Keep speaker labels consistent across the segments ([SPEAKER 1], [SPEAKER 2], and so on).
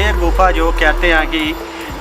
[SPEAKER 1] ये गुफा जो कहते हैं कि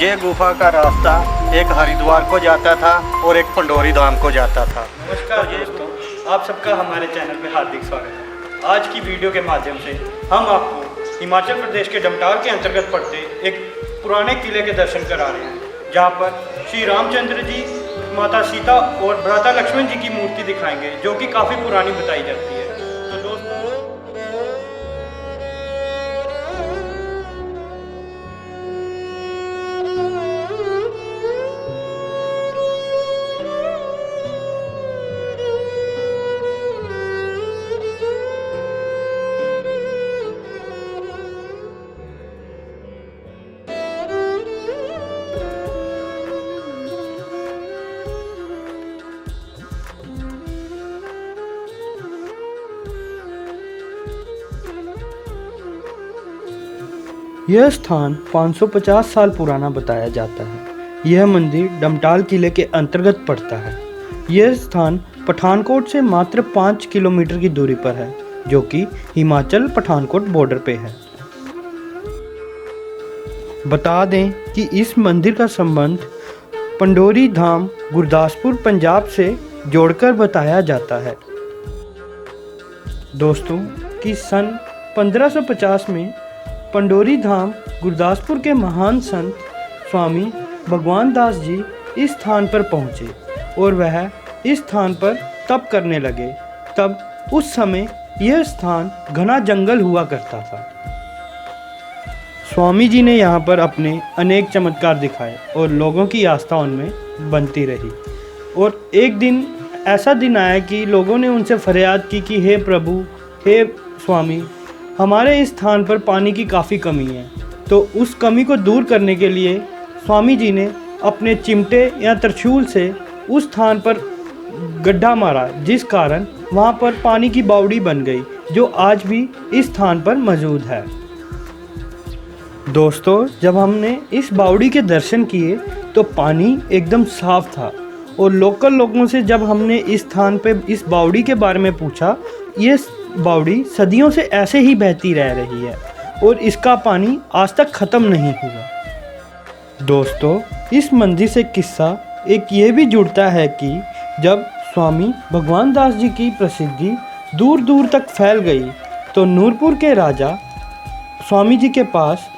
[SPEAKER 1] ये गुफा का रास्ता एक हरिद्वार को जाता था और एक पंडोरी धाम को जाता था।
[SPEAKER 2] नमस्कार दोस्तों, आप सबका हमारे चैनल में हार्दिक स्वागत है। आज की वीडियो के माध्यम से हम आपको हिमाचल प्रदेश के डमटाल के अंतर्गत पड़ते एक पुराने किले के दर्शन करा रहे हैं, जहां पर श्री रामचंद्र जी, माता सीता और भ्राता लक्ष्मण जी की मूर्ति दिखाएंगे, जो कि काफ़ी पुरानी बताई जाती है। तो दोस्तों,
[SPEAKER 3] यह स्थान 550 साल पुराना बताया जाता है। यह मंदिर डमटाल किले के अंतर्गत पड़ता है। यह स्थान पठानकोट से मात्र 5 किलोमीटर की दूरी पर है, जो कि हिमाचल पठानकोट बॉर्डर पे है। बता दें कि इस मंदिर का संबंध पंडोरी धाम गुरदासपुर पंजाब से जोड़कर बताया जाता है। दोस्तों, कि सन 1550 में पंडोरी धाम गुरदासपुर के महान संत स्वामी भगवान दास जी इस स्थान पर पहुँचे और वह इस स्थान पर तप करने लगे। तब उस समय यह स्थान घना जंगल हुआ करता था। स्वामी जी ने यहाँ पर अपने अनेक चमत्कार दिखाए और लोगों की आस्था उनमें बनती रही। और एक दिन ऐसा दिन आया कि लोगों ने उनसे फरियाद की कि हे प्रभु, हे स्वामी, हमारे इस स्थान पर पानी की काफ़ी कमी है। तो उस कमी को दूर करने के लिए स्वामी जी ने अपने चिमटे या त्रिशूल से उस स्थान पर गड्ढा मारा, जिस कारण वहाँ पर पानी की बावड़ी बन गई, जो आज भी इस स्थान पर मौजूद है। दोस्तों, जब हमने इस बावड़ी के दर्शन किए तो पानी एकदम साफ था और लोकल लोगों से जब हमने इस स्थान पे इस बावड़ी के बारे में पूछा, ये बावड़ी सदियों से ऐसे ही बहती रह रही है और इसका पानी आज तक ख़त्म नहीं हुआ। दोस्तों, इस मंदिर से किस्सा एक ये भी जुड़ता है कि जब स्वामी भगवान दास जी की प्रसिद्धि दूर दूर तक फैल गई तो नूरपुर के राजा स्वामी जी के पास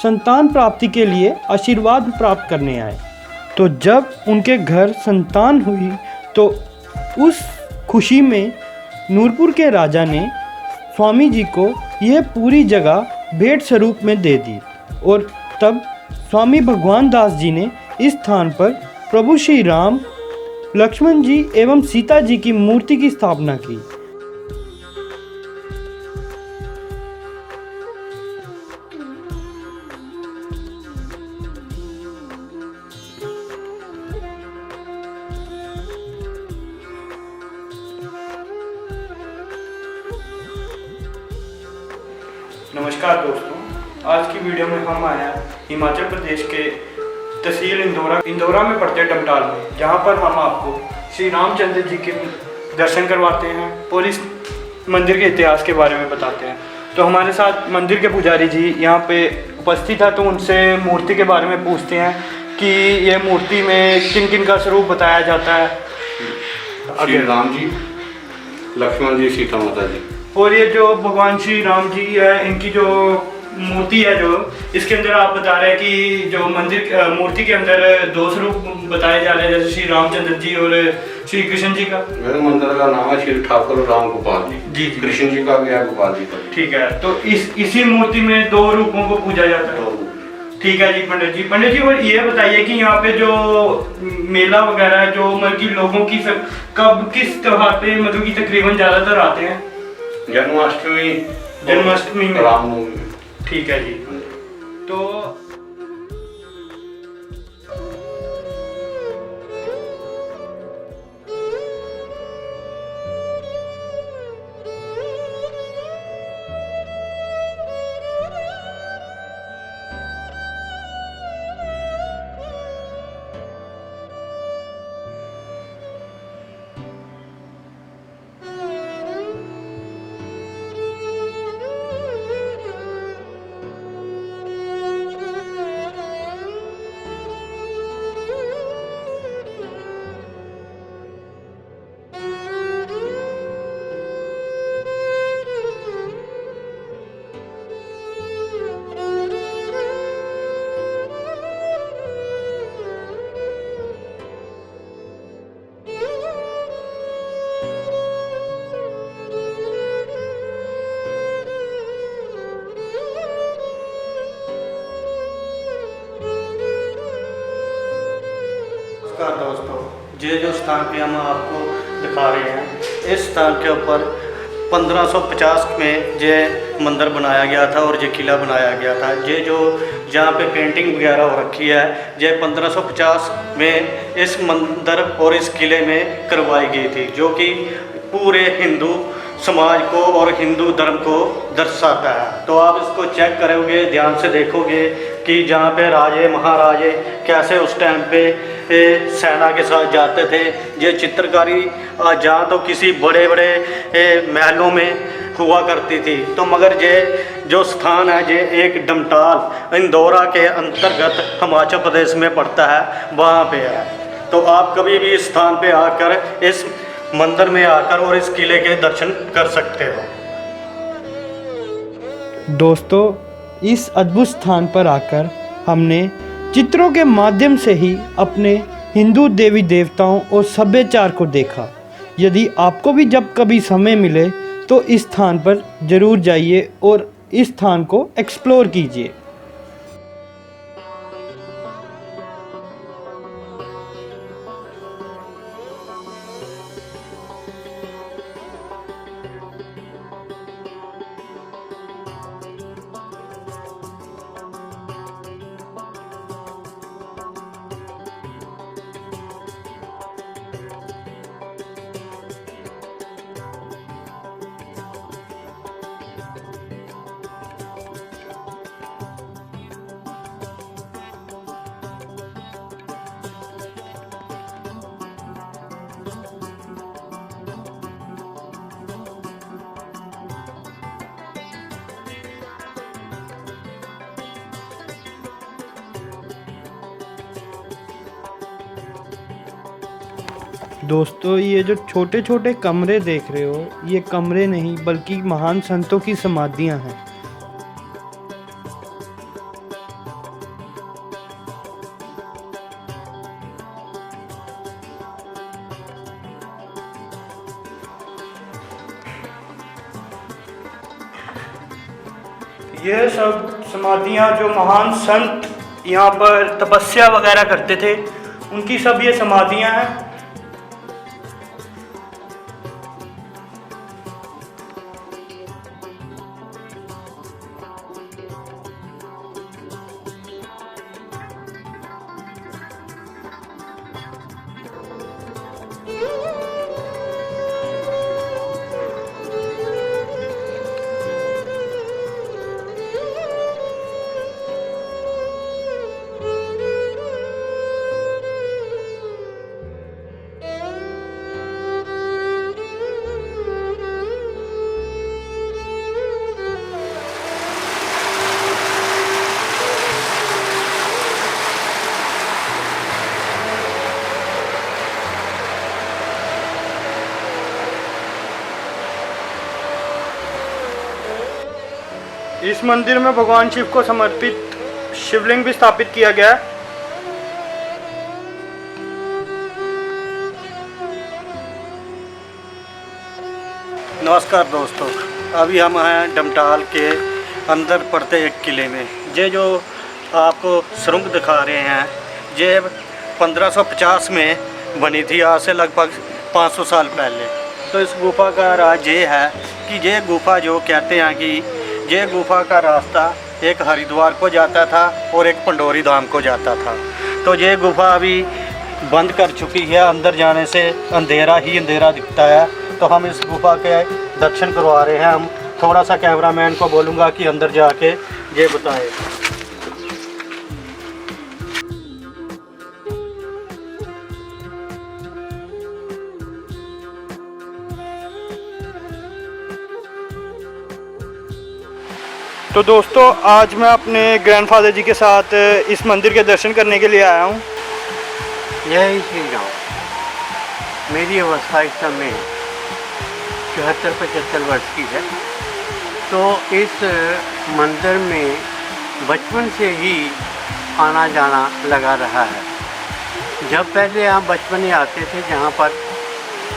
[SPEAKER 3] संतान प्राप्ति के लिए आशीर्वाद प्राप्त करने आए। तो जब उनके घर संतान हुई तो उस खुशी में नूरपुर के राजा ने स्वामी जी को यह पूरी जगह भेंट स्वरूप में दे दी और तब स्वामी भगवान दास जी ने इस स्थान पर प्रभु श्री राम, लक्ष्मण जी एवं सीता जी की मूर्ति की स्थापना की।
[SPEAKER 2] नमस्कार दोस्तों, आज की वीडियो में हम आए हैं हिमाचल प्रदेश के तहसील इंदौरा में पड़ते डमटाल में, जहां पर हम आपको श्री रामचंद्र जी के दर्शन करवाते हैं और इस मंदिर के इतिहास के बारे में बताते हैं। तो हमारे साथ मंदिर के पुजारी जी यहाँ पे उपस्थित है, तो उनसे मूर्ति के बारे में पूछते हैं कि ये मूर्ति में किन किन का स्वरूप बताया जाता है।
[SPEAKER 4] श्री राम जी, लक्ष्मण जी, सीता माता जी।
[SPEAKER 2] और ये जो भगवान श्री राम जी है, इनकी जो मूर्ति है, जो इसके अंदर आप बता रहे हैं कि जो मंदिर मूर्ति के अंदर दो स्वरूप बताए जा रहे हैं, जैसे श्री रामचंद्र जी और श्री कृष्ण जी का।
[SPEAKER 4] मेरे मंदिर का नाम है श्री ठाकुर राम गोपाल जी।
[SPEAKER 2] जी।
[SPEAKER 4] कृष्ण जी का भी है, गोपाल जी का।
[SPEAKER 2] ठीक है, तो इसी मूर्ति में दो रूपों को पूजा जाता है। ठीक है जी पंडित जी। पंडित जी, और ये बताइए कि यहाँ पे जो मेला वगैरह है, जो मतलब कि लोगों की कब किस त्योहार पे मतलब कि तकरीबन ज्यादातर आते हैं? जन्माष्टमी में,
[SPEAKER 4] रामनवमी।
[SPEAKER 2] ठीक है जी। तो
[SPEAKER 1] ये जो स्थान पे हम आपको दिखा रहे हैं, इस स्थान के ऊपर 1550 में ये मंदिर बनाया गया था और ये किला बनाया गया था। ये जो जहाँ पे पेंटिंग वगैरह हो रखी है, ये 1550 में इस मंदिर और इस किले में करवाई गई थी, जो कि पूरे हिंदू समाज को और हिंदू धर्म को दर्शाता है। तो आप इसको चेक करोगे, ध्यान से देखोगे कि जहाँ पे राजे महाराजे कैसे उस टाइम पे सेना के साथ जाते थे। ये चित्रकारी जहाँ तो किसी बड़े बड़े महलों में हुआ करती थी, तो मगर ये जो स्थान है ये एक डमटाल इंदौरा के अंतर्गत हिमाचल प्रदेश में पड़ता है, वहाँ पे है। तो आप कभी भी इस स्थान पे आकर इस मंदिर में आकर और इस किले के दर्शन कर सकते हो।
[SPEAKER 3] दोस्तों, इस अद्भुत स्थान पर आकर हमने चित्रों के माध्यम से ही अपने हिंदू देवी देवताओं और सभ्याचार को देखा। यदि आपको भी जब कभी समय मिले तो इस स्थान पर ज़रूर जाइए और इस स्थान को एक्सप्लोर कीजिए। दोस्तों, ये जो छोटे छोटे कमरे देख रहे हो, ये कमरे नहीं बल्कि महान संतों की समाधियां हैं।
[SPEAKER 2] ये सब समाधियाँ जो महान संत यहाँ पर तपस्या वगैरह करते थे, उनकी सब ये समाधियाँ हैं। इस मंदिर में भगवान शिव को समर्पित शिवलिंग भी स्थापित किया गया है।
[SPEAKER 1] नमस्कार दोस्तों, अभी हम हैं डमटाल के अंदर पड़ते एक किले में। ये जो आपको सुरंग दिखा रहे हैं, ये 1550 में बनी थी, आज से लगभग 500 साल पहले। तो इस गुफा का राज ये है कि ये गुफा जो कहते हैं कि ये गुफा का रास्ता एक हरिद्वार को जाता था और एक पंडोरी धाम को जाता था। तो ये गुफा अभी बंद कर चुकी है, अंदर जाने से अंधेरा ही अंधेरा दिखता है। तो हम इस गुफा के दर्शन करवा रहे हैं। हम थोड़ा सा कैमरामैन को बोलूँगा कि अंदर जाके ये बताए।
[SPEAKER 2] तो दोस्तों, आज मैं अपने ग्रैंडफादर जी के साथ इस मंदिर के दर्शन करने के लिए आया हूँ।
[SPEAKER 5] जय श्री राम। मेरी अवस्था इस समय 74-75 वर्ष की है। तो इस मंदिर में बचपन से ही आना जाना लगा रहा है। जब पहले हम बचपन में आते थे जहाँ पर,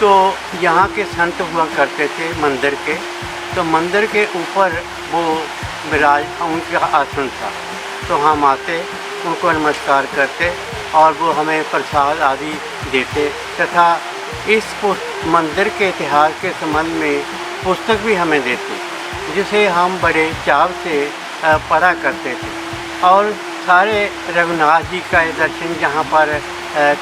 [SPEAKER 5] तो यहाँ के संत हुआ करते थे मंदिर के। तो मंदिर के ऊपर वो विराज उनका आसन था। तो हम आते, उनको नमस्कार करते और वो हमें प्रसाद आदि देते तथा इस मंदिर के इतिहास के संबंध में पुस्तक भी हमें देते, जिसे हम बड़े चाव से पढ़ा करते थे। और सारे रघुनाथ जी का दर्शन, जहाँ पर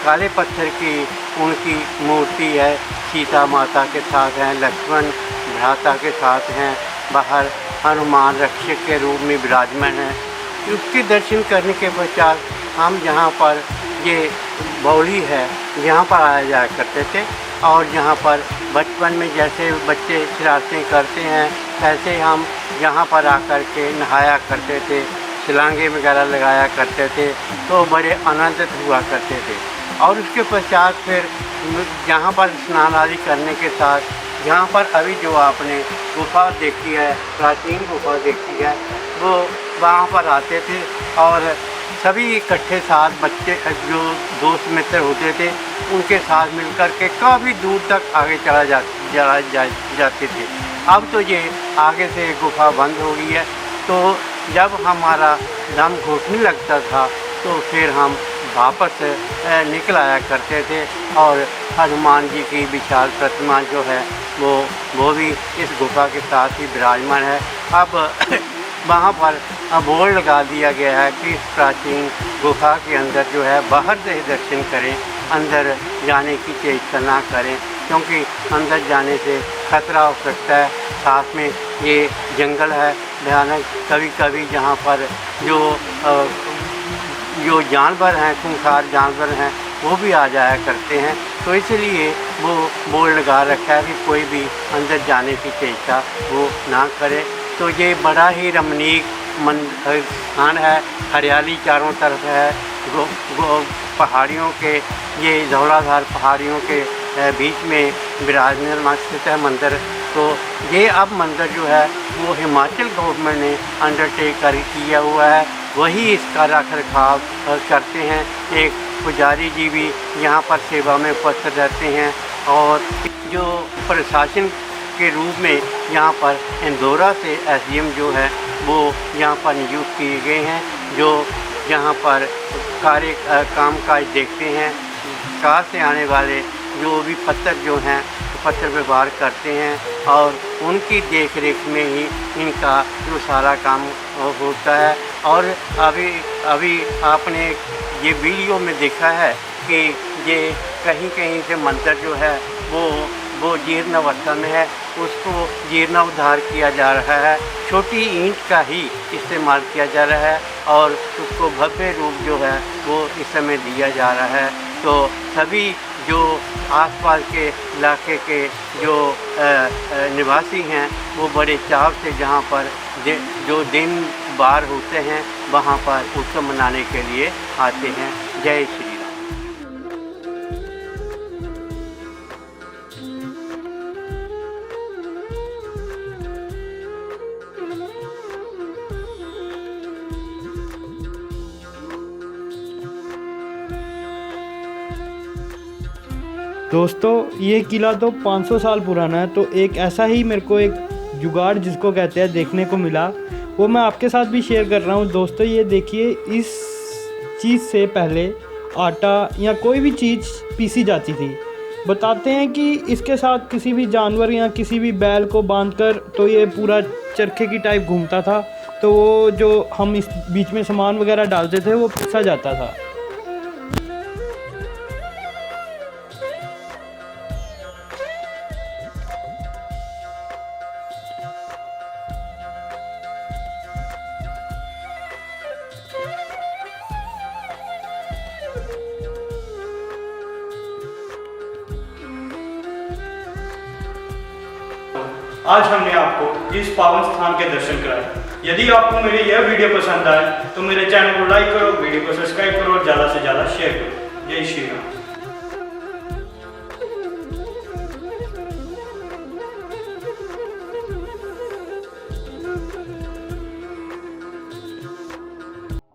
[SPEAKER 5] काले पत्थर की उनकी मूर्ति है, सीता माता के साथ हैं, लक्ष्मण भ्राता के साथ हैं, बाहर हनुमान रक्षक के रूप में विराजमान हैं। उसके दर्शन करने के पश्चात हम जहाँ पर ये बावड़ी है, यहाँ पर आया जाया करते थे। और यहाँ पर बचपन में जैसे बच्चे शरारतें करते हैं, ऐसे हम यहाँ पर आकर के नहाया करते थे, छलांगे वगैरह लगाया करते थे, तो बड़े आनंदित हुआ करते थे। और उसके पश्चात फिर यहाँ पर स्नान आदि करने के साथ, यहाँ पर अभी जो आपने गुफा देखी है, प्राचीन गुफा देखी है, वो वहाँ पर आते थे और सभी इकट्ठे साथ बच्चे जो दोस्त मित्र होते थे उनके साथ मिलकर के काफ़ी दूर तक आगे जाते थे। अब तो ये आगे से गुफा बंद हो गई है, तो जब हमारा दम घुटने लगता था तो फिर हम वापस निकल आया करते थे। और हनुमान जी की विशाल प्रतिमा जो है वो भी इस गुफा के साथ ही विराजमान है। अब वहाँ पर बोर्ड लगा दिया गया है कि इस प्राचीन गुफा के अंदर जो है बाहर से ही दर्शन करें, अंदर जाने की चेष्टा ना करें, क्योंकि अंदर जाने से खतरा हो सकता है। साथ में ये जंगल है भयानक, कभी कभी जहाँ पर जो जानवर हैं, खूंखार जानवर हैं, वो भी आ जाया करते हैं। तो इसलिए वो बोर्ड लगा रखा है कि कोई भी अंदर जाने की चेष्टा वो ना करे। तो ये बड़ा ही रमणीक स्थान है, हरियाली चारों तरफ है, पहाड़ियों के ये धौलाधार पहाड़ियों के बीच में विराजमान स्थित है मंदिर। तो ये अब मंदिर जो है वो हिमाचल गवर्नमेंट ने अंडरटेक कर किया हुआ है, वही इसका रख रखाव करते हैं। एक पुजारी जी भी यहाँ पर सेवा में उपस्थित रहते हैं और जो प्रशासन के रूप में यहाँ पर इंदौरा से एसडीएम जो है वो यहाँ पर नियुक्त किए गए हैं, जो यहाँ पर कामकाज देखते हैं। कार से आने वाले जो भी पत्थर जो हैं पत्थर व्यवहार करते हैं और उनकी देख रेख में ही इनका जो सारा काम होता है। और अभी आपने ये वीडियो में देखा है कि ये कहीं कहीं से मंदिर जो है वो जीर्ण अवस्था में है, उसको जीर्णोद्धार किया जा रहा है, छोटी ईंट का ही इस्तेमाल किया जा रहा है और उसको भव्य रूप जो है वो इस समय दिया जा रहा है। तो सभी जो आसपास के इलाके के जो निवासी हैं वो बड़े चाव से जहाँ पर जो दिन बार होते हैं वहाँ पर उत्सव मनाने के लिए आते हैं। जय श्री राम।
[SPEAKER 3] दोस्तों ये किला तो 500 साल पुराना है, तो एक ऐसा ही मेरे को एक जुगाड़ जिसको कहते हैं देखने को मिला, वो मैं आपके साथ भी शेयर कर रहा हूँ। दोस्तों ये देखिए, इस चीज़ से पहले आटा या कोई भी चीज़ पीसी जाती थी। बताते हैं कि इसके साथ किसी भी जानवर या किसी भी बैल को बांधकर तो ये पूरा चरखे की टाइप घूमता था, तो वो जो हम इस बीच में सामान वगैरह डालते थे वो पीसा जाता था।
[SPEAKER 2] आज हमने आपको इस पावन स्थान के दर्शन कराए। यदि आपको मेरी यह वीडियो पसंद आए तो मेरे चैनल को लाइक करो, वीडियो को सब्सक्राइब करो और ज़्यादा से ज़्यादा शेयर करो। जय श्री राम।